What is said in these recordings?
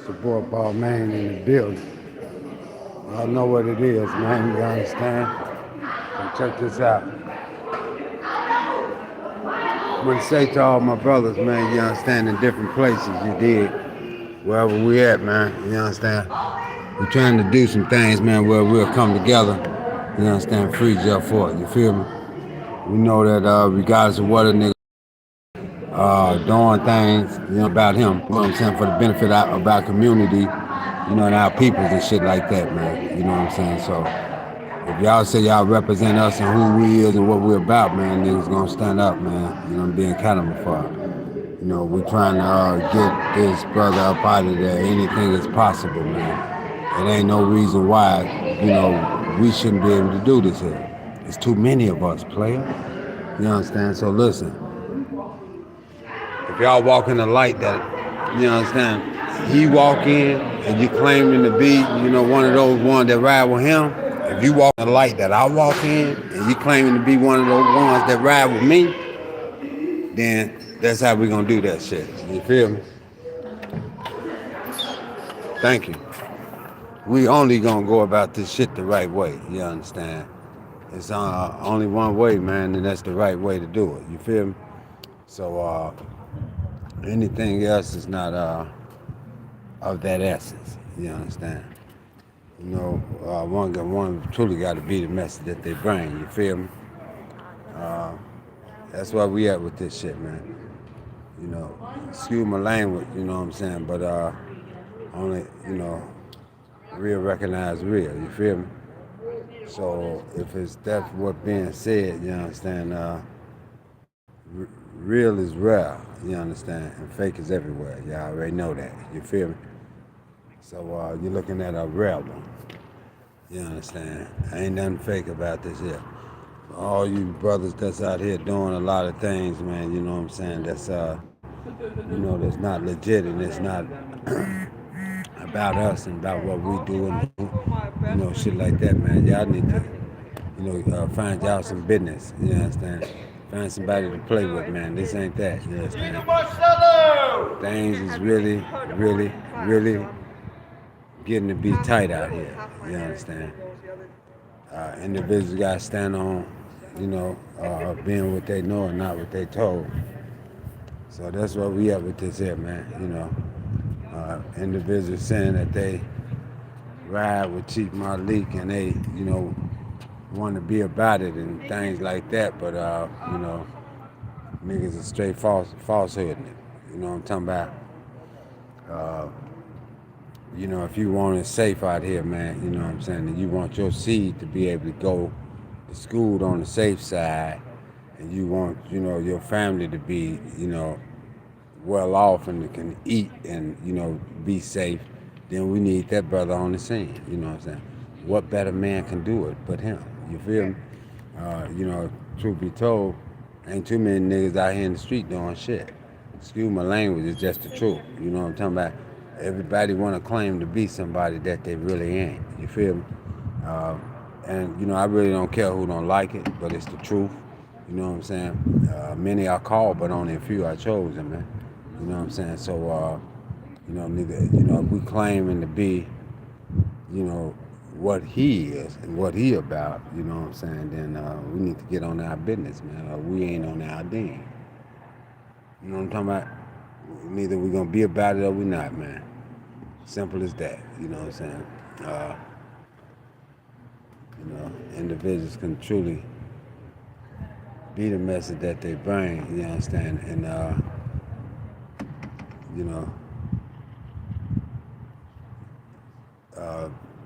Support Ball Man in the building. Y'all know what it is, man. You understand? So check this out. I'm gonna say to all my brothers, man, you understand, in different places, you dig, wherever we at, man, you understand? We're trying to do some things, man, where we'll come together, you understand, free just for it, you feel me? We know that regardless of what a nigga doing things, about him, you know what I'm saying, for the benefit of our community, and our peoples and shit like that, man. You know what I'm saying? So if y'all say y'all represent us and who we is and what we're about, man, niggas gonna stand up, man. I'm being accountable for it. We trying to get this brother up out of there. Anything is possible, man. It ain't no reason why, we shouldn't be able to do this here. There's too many of us, player. You understand? So listen, if y'all walk in the light that, you understand, he walk in and you claiming to be, one of those ones that ride with him, if you walk in the light that I walk in and you claiming to be one of those ones that ride with me, then that's how we gonna do that shit. You feel me? Thank you. We only gonna go about this shit the right way. You understand? It's only one way, man, and that's the right way to do it. You feel me? So anything else is not of that essence. You understand? One truly got to be the message that they bring. You feel me? That's where we at with this shit, man. Excuse my language. You know what I'm saying? But only real recognize real. You feel me? So if it's that's what being said, you understand? Real is rare. You understand? And fake is everywhere. Y'all already know that. You feel me? So you're looking at a rare one. You understand? Ain't nothing fake about this here. All you brothers that's out here doing a lot of things, man, you know what I'm saying? That's that's not legit and it's not about us and about what we do and shit like that, man. Y'all need to, find y'all some business. You understand? Find somebody to play with, man. This ain't that. You understand? Things is really, really, really getting to be tight out here. You understand? Individuals got to stand on, being what they know and not what they told. So that's what we at with this here, man. Individuals saying that they ride with Chief Malik and they, want to be about it and things like that, but niggas are straight falsehood. You know what I'm talking about? If you want it safe out here, man, you know what I'm saying, and you want your seed to be able to go to school on the safe side, and you want, your family to be, well off and can eat and, be safe, then we need that brother on the scene, you know what I'm saying? What better man can do it but him? You feel me? Truth be told, ain't too many niggas out here in the street doing shit. Excuse my language, it's just the truth. You know what I'm talking about? Everybody want to claim to be somebody that they really ain't. You feel me? And I really don't care who don't like it, but it's the truth. You know what I'm saying? Many are called, but only a few are chosen, man. You know what I'm saying? So, if we claiming to be, what he is and what he about, you know what I'm saying, then we need to get on our business, man. We ain't on our ding. You know what I'm talking about? Neither we gonna be about it or we not, man. Simple as that. You know what I'm saying? Individuals can truly be the message that they bring. You understand? And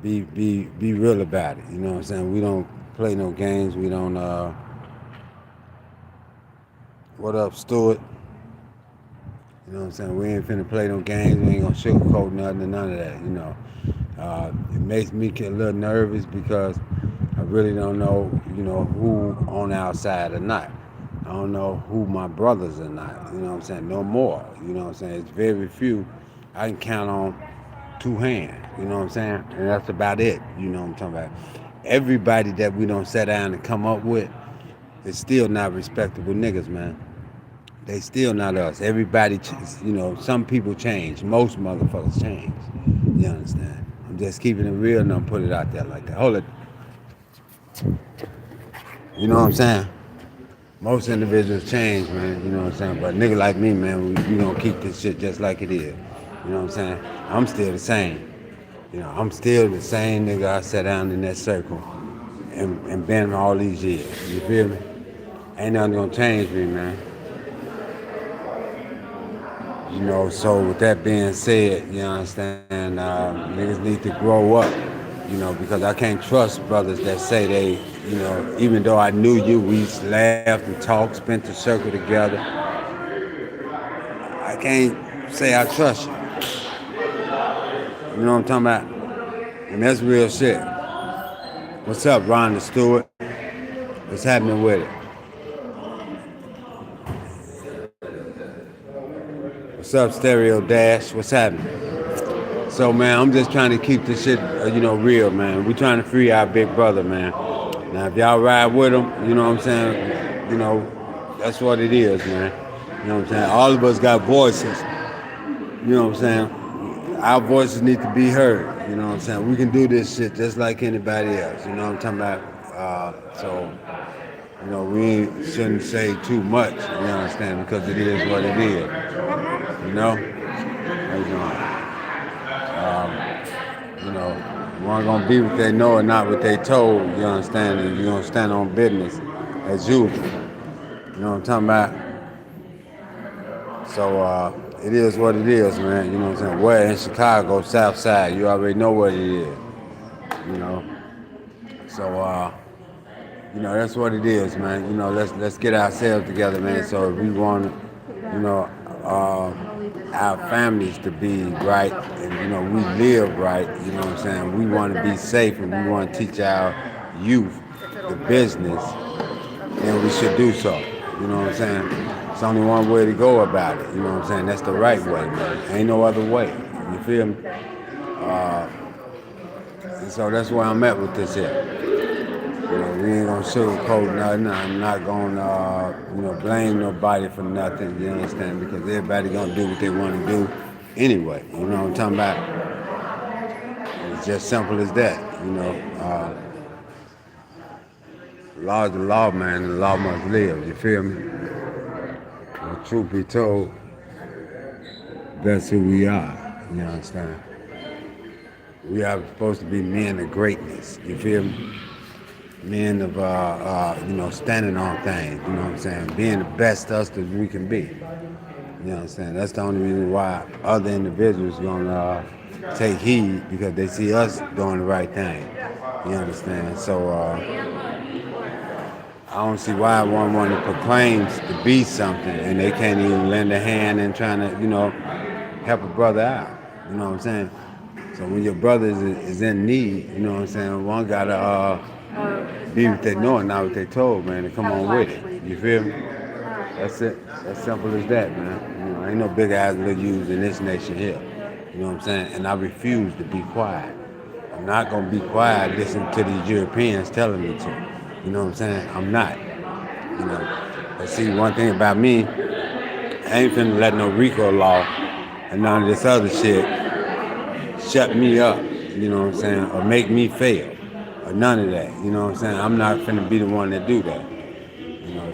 be real about it. You know what I'm saying? We don't play no games. We don't. What up, Stuart? You know what I'm saying? We ain't finna play no games. We ain't gonna sugarcoat nothing and none of that. It makes me get a little nervous because I really don't know, who on our side or not. I don't know who my brothers are not. You know what I'm saying? No more. You know what I'm saying? It's very few. I can count on two hands. You know what I'm saying? And that's about it. You know what I'm talking about? Everybody that we don't sit down and come up with is still not respectable niggas, man. they still not us. Everybody, some people change. Most motherfuckers change. You understand? I'm just keeping it real and I'm put it out there like that. Hold it. You know what I'm saying? Most individuals change, man. You know what I'm saying? But nigga like me, man, we gonna keep this shit just like it is. You know what I'm saying? I'm still the same. I'm still the same nigga I sat down in that circle and been all these years. You feel me? Ain't nothing gonna change me, man. So with that being said, you understand, niggas need to grow up, because I can't trust brothers that say they, even though I knew you, we laughed and talked, spent the circle together. I can't say I trust you. You know what I'm talking about? And that's real shit. What's up, Rhonda Stewart? What's happening with it? What's up, Stereo Dash? What's happening? So, man, I'm just trying to keep this shit, real, man. We trying to free our big brother, man. Now, if y'all ride with him, you know what I'm saying? That's what it is, man. You know what I'm saying? All of us got voices. You know what I'm saying? Our voices need to be heard. You know what I'm saying? We can do this shit just like anybody else. You know what I'm talking about? We shouldn't say too much, you understand, because it is what it is. You know? How you doing? You ain't gonna be what they know and not what they told, you understand, and you're gonna stand on business as usual. You know what I'm talking about? So, it is what it is, man. You know what I'm saying? Where in Chicago, South Side, you already know what it is. So, that's what it is, man. Let's get ourselves together, man. So if we want, our families to be right, and we live right. You know what I'm saying? We want to be safe, and we want to teach our youth the business. Then we should do so. You know what I'm saying? It's only one way to go about it. You know what I'm saying? That's the right way, man. Ain't no other way. You feel me? And so that's where I'm at with this here. We ain't gonna sugarcoat nothing. I'm not gonna, blame nobody for nothing. You understand? Because everybody gonna do what they want to do anyway. You know what I'm talking about? It's just simple as that. Law is the law, man, and the law must live. You feel me? And truth be told, that's who we are. You understand? We are supposed to be men of greatness. You feel me? Men of, standing on things, you know what I'm saying? Being the best us that we can be. You know what I'm saying? That's the only reason why other individuals gonna take heed, because they see us doing the right thing. You understand? So, I don't see why one proclaims to be something and they can't even lend a hand in trying to, help a brother out. You know what I'm saying? So when your brother is in need, you know what I'm saying? One gotta, be what they know and not what they told, man, and come on with it. You feel me? That's it. As simple as that, man. Ain't no big eyes little U's in this nation here. You know what I'm saying? And I refuse to be quiet. I'm not gonna be quiet listening to these Europeans telling me to. You know what I'm saying? I'm not. But see, one thing about me, I ain't finna let no RICO law and none of this other shit shut me up, you know what I'm saying, or make me fail. Or none of that, you know what I'm saying? I'm not finna be the one that do that.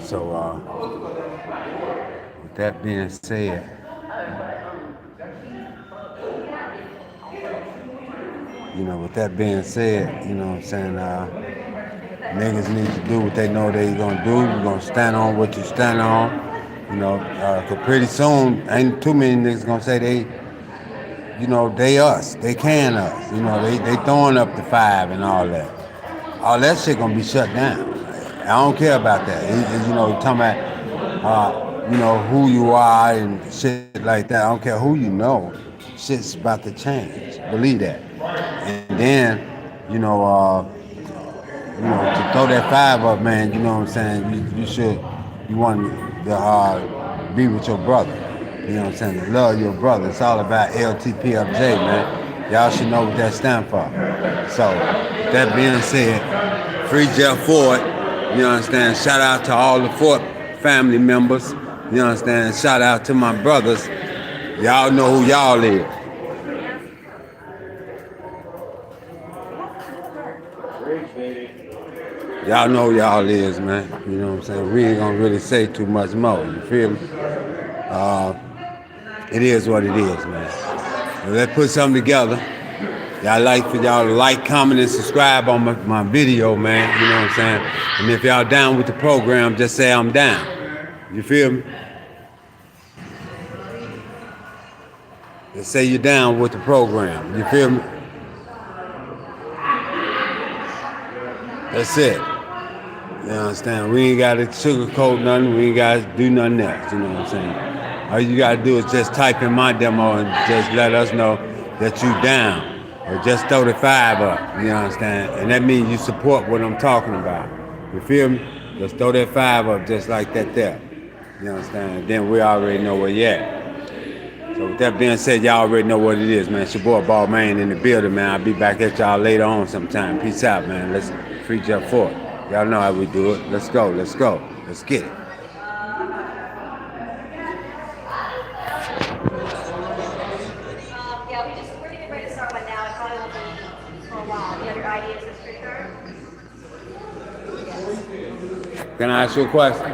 So with that being said, you know what I'm saying, niggas need to do what they know they gonna do. You're gonna stand on what you stand on. Cause pretty soon ain't too many niggas gonna say they us, they can us. They throwing up the 5 and all that. All that shit gonna be shut down. I don't care about that. Talking about, who you are and shit like that. I don't care who you know. Shit's about to change. Believe that. And then, to throw that 5 up, man, you know what I'm saying? You want to be with your brother. You know what I'm saying? To love your brother. It's all about LTPFJ, man. Y'all should know what that stands for. So, with that being said, free Jeff Ford. You understand? Shout out to all the Ford family members. You You understand? Shout out to my brothers. Y'all know who y'all is. Y'all know who y'all is, man. You know what I'm saying? We ain't gonna really say too much more. You feel me? It is what it is, man. So let's put something together. Y'all like for y'all to like, comment, and subscribe on my video, man. You know what I'm saying? And if y'all down with the program, just say I'm down. You feel me? Just say you're down with the program. You feel me? That's it. You understand? We ain't got to sugarcoat nothing. We ain't got to do nothing else. You know what I'm saying? All you got to do is just type in my demo and just let us know that you down. Or just throw the 5 up. You understand? And that means you support what I'm talking about. You feel me? Just throw that 5 up just like that there. You understand? And then we already know where you at. So with that being said, y'all already know what it is, man. It's your boy Balmain in the building, man. I'll be back at y'all later on sometime. Peace out, man. Let's free jump forward. Y'all know how we do it. Let's go. Let's go. Let's get it. We're getting ready to start one now. It probably won't be for a while. You have your ideas, Mr. Sure? Can I ask you a question?